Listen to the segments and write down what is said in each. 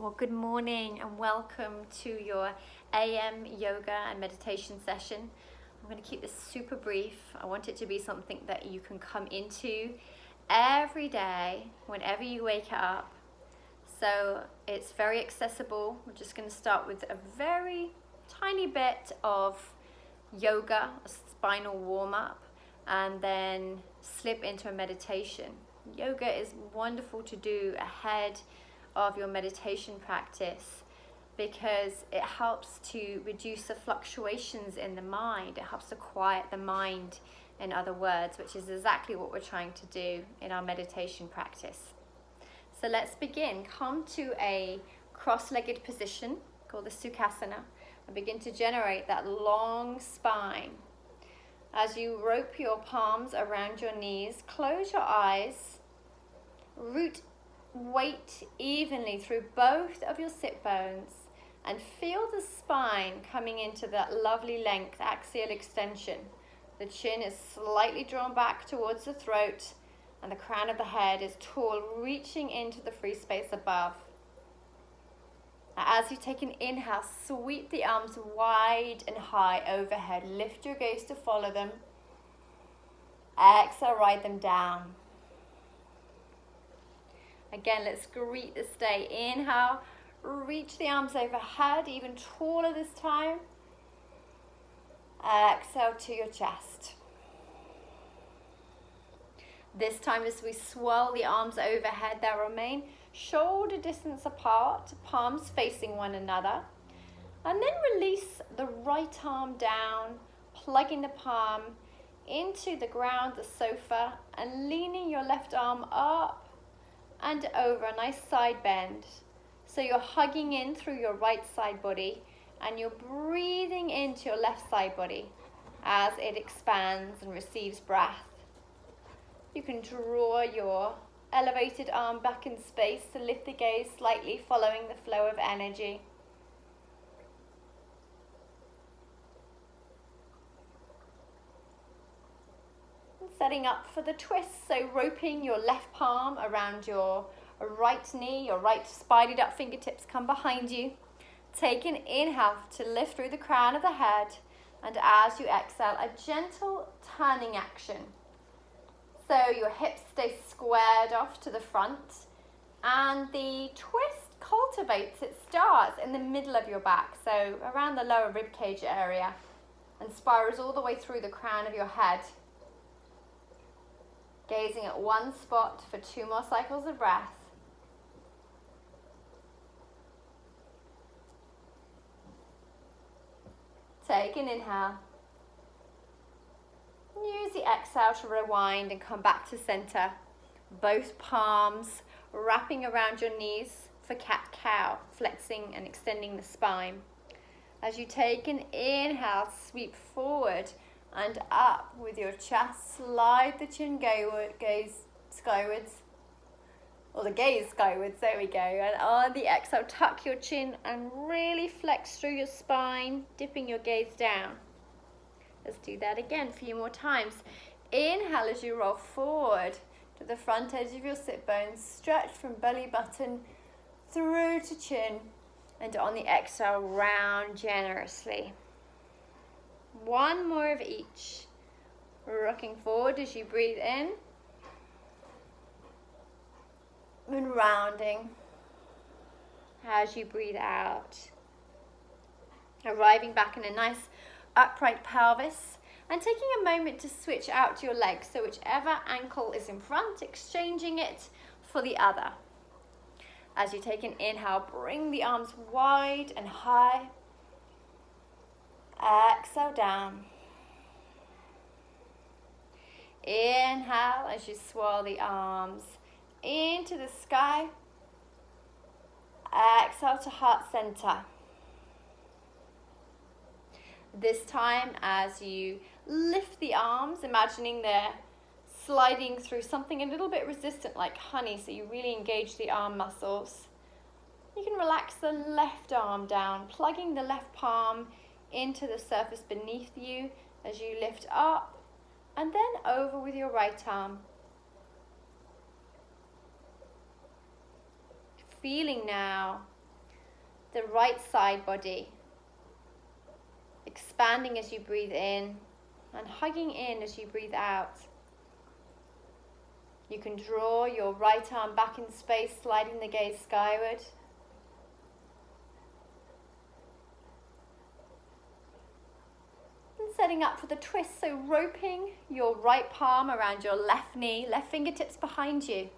Well, good morning and welcome to your AM yoga and meditation session. I'm going to keep this super brief. I want it to be something that you can come into every day whenever you wake up. So it's very accessible. We're just going to start with a very tiny bit of yoga, a spinal warm-up, and then slip into a meditation. Yoga is wonderful to do ahead of your meditation practice because it helps to reduce the fluctuations in the mind. It helps to quiet the mind, in other words, which is exactly what we're trying to do in our meditation practice. So let's begin. Come to a cross-legged position called the Sukhasana and begin to generate that long spine. As you rope your palms around your knees, close your eyes, root weight evenly through both of your sit bones and feel the spine coming into that lovely length, axial extension. The chin is slightly drawn back towards the throat and the crown of the head is tall, reaching into the free space above. As you take an inhale, sweep the arms wide and high overhead. Lift your gaze to follow them. Exhale, ride them down. Again, let's greet this day. Inhale, reach the arms overhead, even taller this time. Exhale to your chest. This time as we swirl the arms overhead, they'll remain shoulder distance apart, palms facing one another. And then release the right arm down, plugging the palm into the ground, the sofa, and leaning your left arm up and over, a nice side bend. So you're hugging in through your right side body and you're breathing into your left side body as it expands and receives breath. You can draw your elevated arm back in space to lift the gaze slightly, following the flow of energy. Setting up for the twist, so roping your left palm around your right knee, your right spideyed up fingertips come behind you. Take an inhale to lift through the crown of the head, and as you exhale, a gentle turning action. So your hips stay squared off to the front, and the twist cultivates, it starts in the middle of your back, so around the lower rib cage area, and spirals all the way through the crown of your head. Gazing at one spot for 2 more cycles of breath. Take an inhale. Use the exhale to rewind and come back to center. Both palms wrapping around your knees for cat-cow, flexing and extending the spine. As you take an inhale, sweep forward and up with your chest, slide the chin gaze skywards, or the gaze skywards, there we go. And on the exhale, tuck your chin and really flex through your spine, dipping your gaze down. Let's do that again a few more times. Inhale as you roll forward to the front edge of your sit bones, stretch from belly button through to chin, and on the exhale, round generously. One more of each. Rocking forward as you breathe in. And rounding as you breathe out. Arriving back in a nice upright pelvis. And taking a moment to switch out to your legs. So whichever ankle is in front, exchanging it for the other. As you take an inhale, bring the arms wide and high. Exhale down. Inhale as you swirl the arms into the sky. Exhale to heart center. This time as you lift the arms, imagining they're sliding through something a little bit resistant like honey, so you really engage the arm muscles. You can relax the left arm down, plugging the left palm into the surface beneath you as you lift up and then over with your right arm. Feeling now the right side body, expanding as you breathe in and hugging in as you breathe out. You can draw your right arm back in space, sliding the gaze skyward. And setting up for the twist, so roping your right palm around your left knee, left fingertips behind you.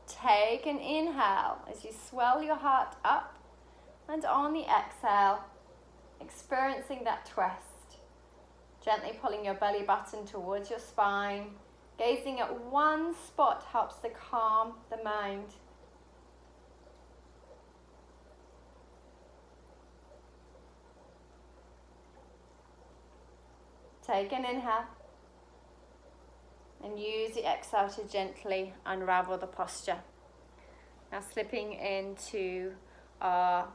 Take an inhale as you swell your heart up, and on the exhale, experiencing that twist. Gently pulling your belly button towards your spine. Gazing at one spot helps to calm the mind. Take an inhale and use the exhale to gently unravel the posture. Now slipping into our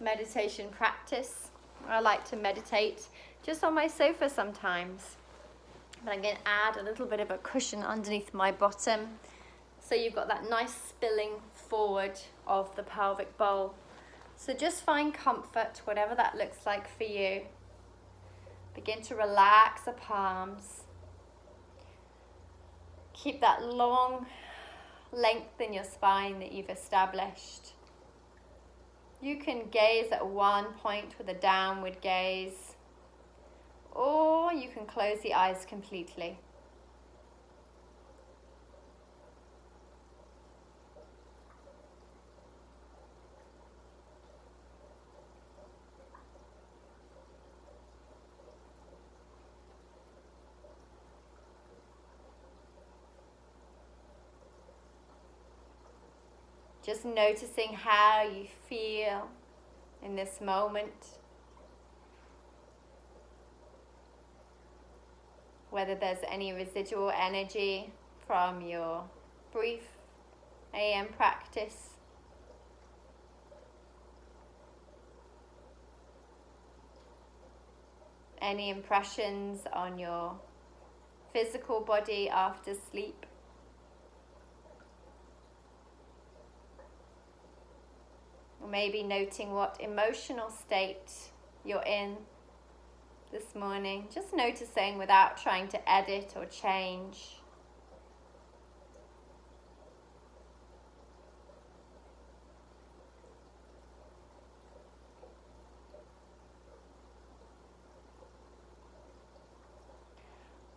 meditation practice. I like to meditate just on my sofa sometimes. But I'm going to add a little bit of a cushion underneath my bottom. So you've got that nice spilling forward of the pelvic bowl. So just find comfort, whatever that looks like for you. Begin to relax the palms. Keep that long length in your spine that you've established. You can gaze at one point with a downward gaze, or you can close the eyes completely. Just noticing how you feel in this moment. Whether there's any residual energy from your brief AM practice. Any impressions on your physical body after sleep. Or maybe noting what emotional state you're in this morning. Just noticing without trying to edit or change.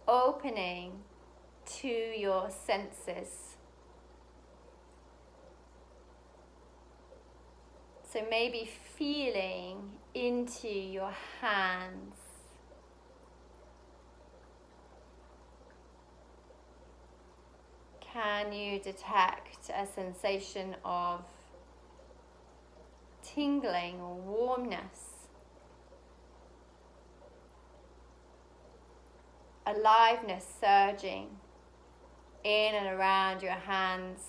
Opening to your senses. So maybe feeling into your hands. Can you detect a sensation of tingling or warmness? Aliveness surging in and around your hands.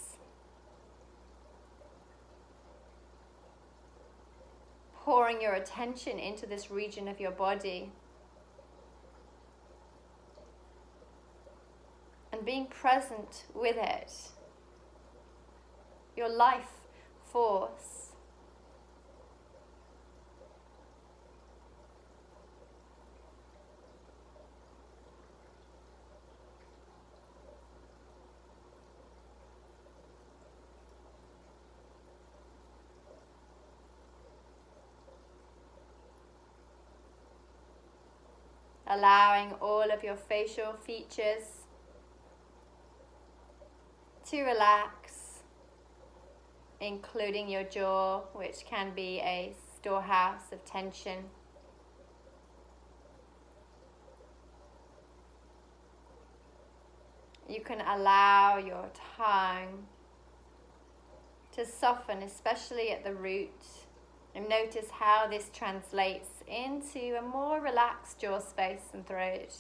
Pouring your attention into this region of your body. And being present with it. Your life force. Allowing all of your facial features to relax, including your jaw, which can be a storehouse of tension. You can allow your tongue to soften, especially at the root, and notice how this translates into a more relaxed jaw space and throat.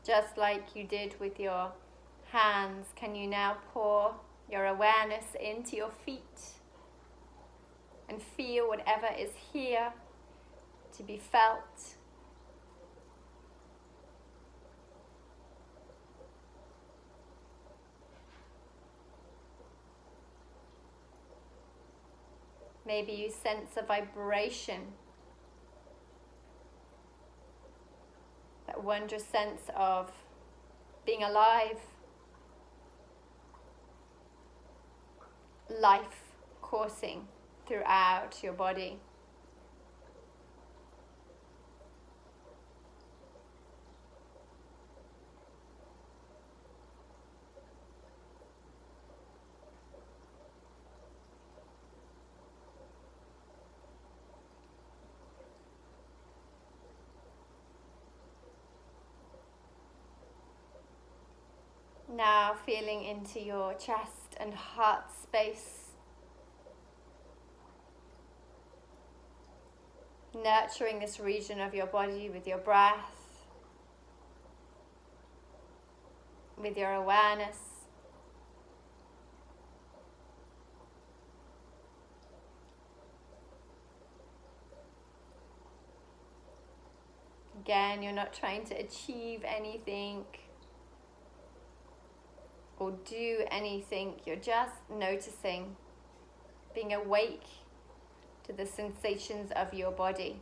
Just like you did with your hands, can you now pour your awareness into your feet and feel whatever is here to be felt? Maybe you sense a vibration, that wondrous sense of being alive, life coursing throughout your body. Now feeling into your chest and heart space, nurturing this region of your body with your breath, with your awareness. Again, you're not trying to achieve anything or do anything, you're just noticing, being awake to the sensations of your body.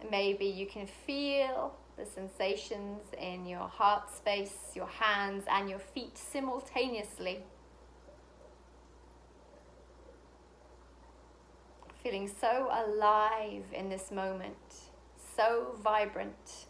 Maybe you can feel the sensations in your heart space, your hands and your feet simultaneously. Feeling so alive in this moment, so vibrant.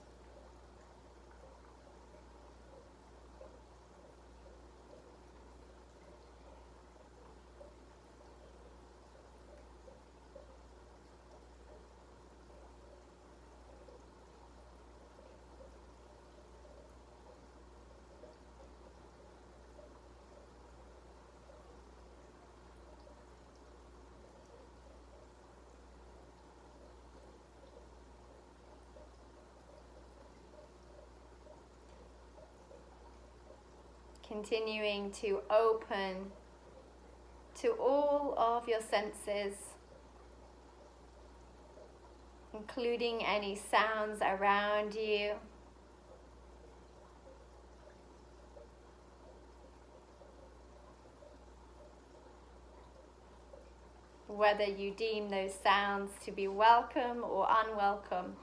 Continuing to open to all of your senses, including any sounds around you. Whether you deem those sounds to be welcome or unwelcome,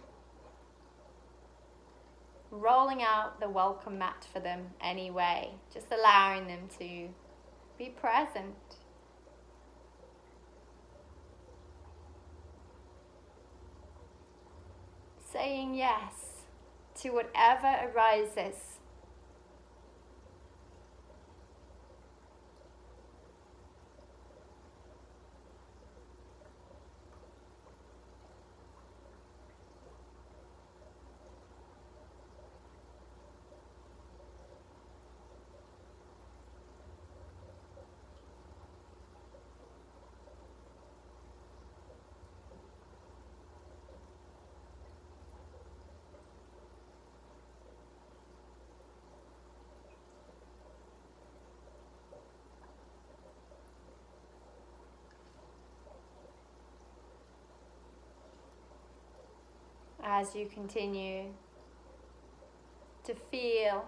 rolling out the welcome mat for them anyway, just allowing them to be present. Saying yes to whatever arises. As you continue to feel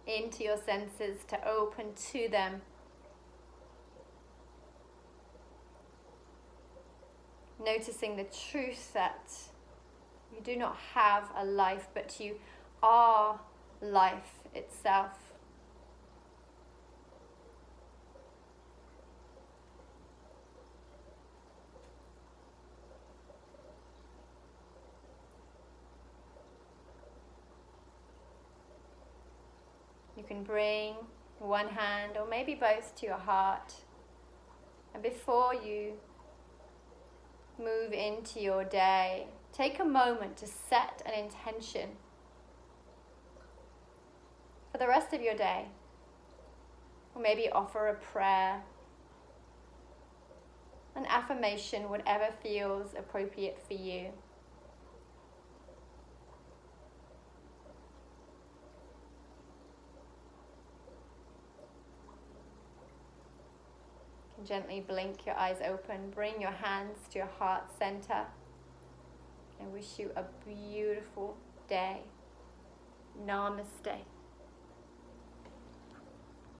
into your senses, to open to them, noticing the truth that you do not have a life, but you are life itself. You can bring one hand or maybe both to your heart, and before you move into your day, take a moment to set an intention for the rest of your day, or maybe offer a prayer, an affirmation, whatever feels appropriate for you. Gently blink your eyes open. Bring your hands to your heart center. I wish you a beautiful day. Namaste.